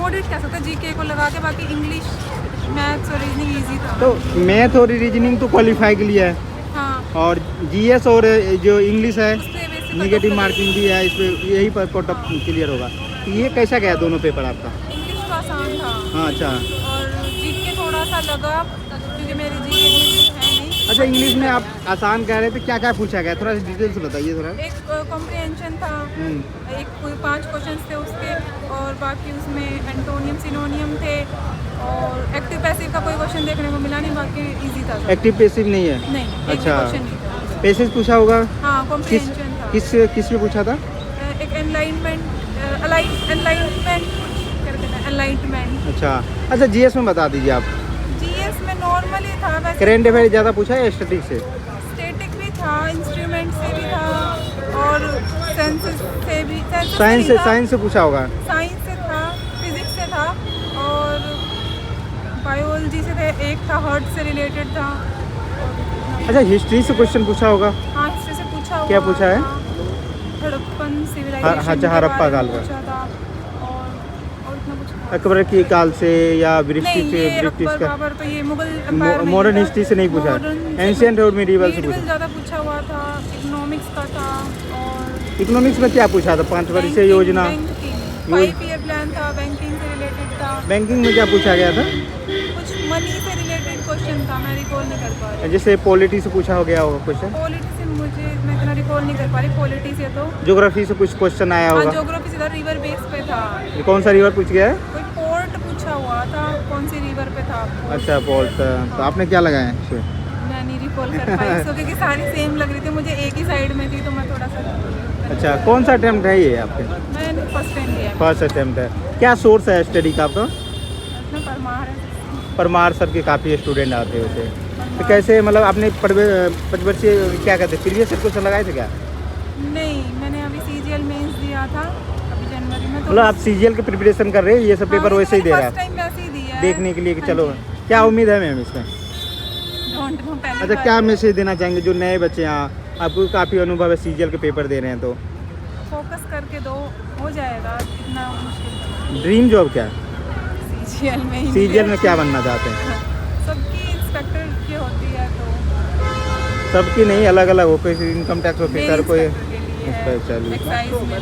Moderate कह सकते हैं जीके को लगा के, बाकी इंग्लिश मैथ्स और रीजनिंग इजी था। तो मैथ और रीजनिंग तो क्वालिफाई के लिए है, हाँ, और जीएस और जो इंग्लिश है उससे बेसिक निगेटिव मार्किंग भी है, इस पर यही पर कट ऑफ क्लियर होगा। तो ये कैसा गया दोनों पेपर आपका? इंग्लिश तो आसान था हाँ अच्छा। और जीके थोड़ा सा लगा क्योंकि मेरी जीके है नहीं। अच्छा, इंग्लिश में आप आसान कह रहे थे, क्या क्या पूछा गया, थोड़ा डिटेल से बताइए थोड़ा। एक कॉम्प्रिहेंशन था, एक कोई 5 क्वेश्चंस थे उसके, और बाकी उसमें एंटोनियम सिनोनियम थे, और एक्टिव पैसिव का कोई क्वेश्चन देखने को मिला नहीं, बाकी इजी था सब। एक्टिव पैसिव नहीं है? नहीं, एक भी अच्छा, क्वेश्चन नहीं था। पैसेज पूछा होगा? हाँ, किस कॉम्प्रिहेंशन था। किस में पूछा था? एक एनलाइटमेंट एनलाइटमेंट। अच्छा, जीएस में बता दीजिए आप। जीएस में नॉर्मली था वैसे, करेंट अफेयर ज़्यादा पूछा है या स्टैटिक से? स्टैटिक भी था, इंस्ट्रूमेंट से भी था, और साइंस से भी। साइंस से पूछा होगा? साइंस से था, फिजिक्स से था, और बायोलॉजी से थे, एक था हार्ट से रिलेटेड था। अच्छा, हिस्ट्री से क्वेश्चन पूछा होगा? हाँ, हिस्ट्री से पूछा हुआ क्या पूछा है? था। हड़प्पन सिविलाइजेशन अच्छा, हड़प्पा काल का पूछा था, और इतना कुछ था। अकबर के काल से या ब्रिटिश नहीं, ये ब्रिटिश अकबर का? बाबर तो ये मुगल एम्पायर में मॉडर्न था। हिस्ट्री से नहीं पूछा? Modern एंशिएंट और मिडिवल से पूछा? ज़्यादा पूछा हुआ था, इकोनॉमिक्स का था, और इकोनॉमिक्स में क्या पूछा था? 5 वर्षीय योजना? 5 ईयर प्लान था, बैंकिंग से रिलेटेड था। बैंकिंग में क्या पूछा गया था? कुछ मनी से रिलेटेड क्वेश्चन था, मैं रिकॉल नहीं कर पा रही। जैसे पॉलिटी से पूछा हो गया होगा क्वेश्चन? पॉलिटी से मैं इतना रिकॉल नहीं कर पा रही। पॉलिटी से तो ज्योग्राफी से कुछ क्वेश्चन आया हाँ, होगा? ज्योग्राफी से था, रिवर बेस पे था। कौन सा रिवर पूछ गया है? कोई पोर्ट पूछा हुआ था, कौन सी रिवर पे था port। अच्छा, पोर्ट। तो आपने क्या लगाया है इसमें? मैं नहीं रिकॉल कर पाई इसको, क्योंकि सारी सेम लग रही थी मुझे, एक ही साइड में थी, तो मैं थोड़ा सा। अच्छा, कौन सा अटेम्प्ट है ये आपके? मैंने फर्स्ट टाइम दिया है। फर्स्ट अटेम्प्ट है। क्या सोर्स है स्टडी का आपका? अपना परमार है। परमार सर के काफ़ी स्टूडेंट आते होते हैं। तो कैसे, मतलब आपने 5 वर्षीय क्या कहते हैं प्रीवियस ईयर क्वेश्चन लगाए थे क्या? नहीं, मैंने अभी सीजीएल मेंस दिया था अभी जनवरी में, तो मतलब आप सीजीएल की प्रिपरेशन कर रहे हैं, ये सब पेपर वैसे ही दे रहा फर्स्ट है टाइम वैसे ही दिया है देखने के लिए कि हाँ चलो। जी। क्या उम्मीद है मैम इसमें? Don't know, पहली अच्छा, बार क्या मैसेज देना चाहेंगे जो नए बच्चे यहाँ, आपको काफ़ी अनुभव है, सीजीएल के पेपर दे रहे हैं, तो फोकस करके दो, हो जाएगा, इतना मुश्किल। ड्रीम जॉब क्या है? सीजीएल में ही सीजीएल में मिले। क्या बनना चाहते हैं? सबकी इंस्पेक्टर की होती है, तो सबकी नहीं, अलग अलग हो, कोई इनकम टैक्स ऑफिसर, कोई चलिए एक्साइज में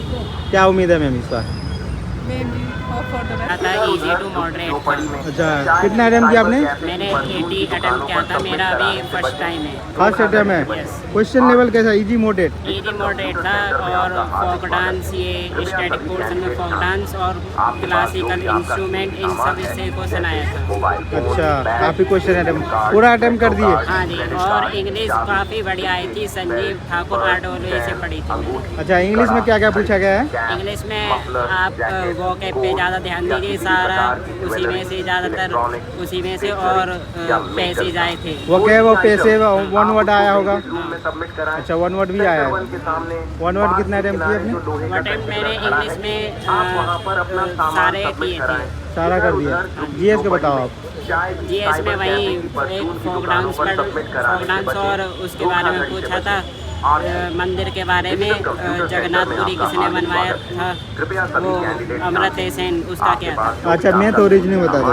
क्या उम्मीद है मैम इस बार? Mainly hope for the best. था इजी टू मॉडरेट था। अच्छा, कितना अटेम्प्ट किया आपने? मैंने 80 अटेम्प्ट किया था, मेरा अभी फर्स्ट टाइम है। फर्स्ट अटेम्प्ट है। Yes. क्वेश्चन लेवल कैसा, इजी मॉडरेट? इजी मॉडरेट था, और फोक डांस, ये स्टैटिक पोर्शन में फोक डांस और क्लासिकल इंस्ट्रूमेंट, इन सब से क्वेश्चन आया था। अच्छा, काफ़ी क्वेश्चन अटेम्प्ट, पूरा अटेम्प्ट कर दिए? हाँ जी, और इंग्लिश काफ़ी बढ़िया आई थी, संजीव ठाकुर आडोले से पढ़ी थी मैंने। अच्छा, इंग्लिश में क्या क्या पूछा गया है? इंग्लिश में आप वोकैब पे ज़्यादा ध्यान दीजिए, सारा उसी में से ज़्यादातर उसी में से, और पैसेज आए थे। वो क्या है, वो पैसे वन वर्ड आया होगा? अच्छा, वन वर्ड भी आया है। वन वर्ड कितना अटेम्प्ट किया आपने? अटेम्प्ट मैंने इंग्लिश में सारे किए थे। सारा कर दिया। जीएस का बताओ आप। जीएस में वही एक फोक डांस और उसके बारे में पूछा था, मंदिर के बारे में, जगन्नाथपुरी किसने बनवाया था, वो अमृत सेन, उसका क्या था। अच्छा, मैथ और रीजनिंग बता दो।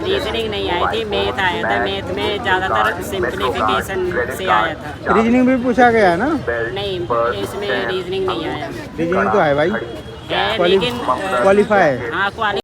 रीजनिंग नहीं आई थी, मैथ आया था। मैथ में ज़्यादातर सिंप्लीफिकेशन से आया था। रीजनिंग भी पूछा गया है ना? नहीं, इसमें रीजनिंग नहीं आया। रीजनिंग तो है भाई, है लेकिन क्वालिफाई है। हाँ, क्वालिफाई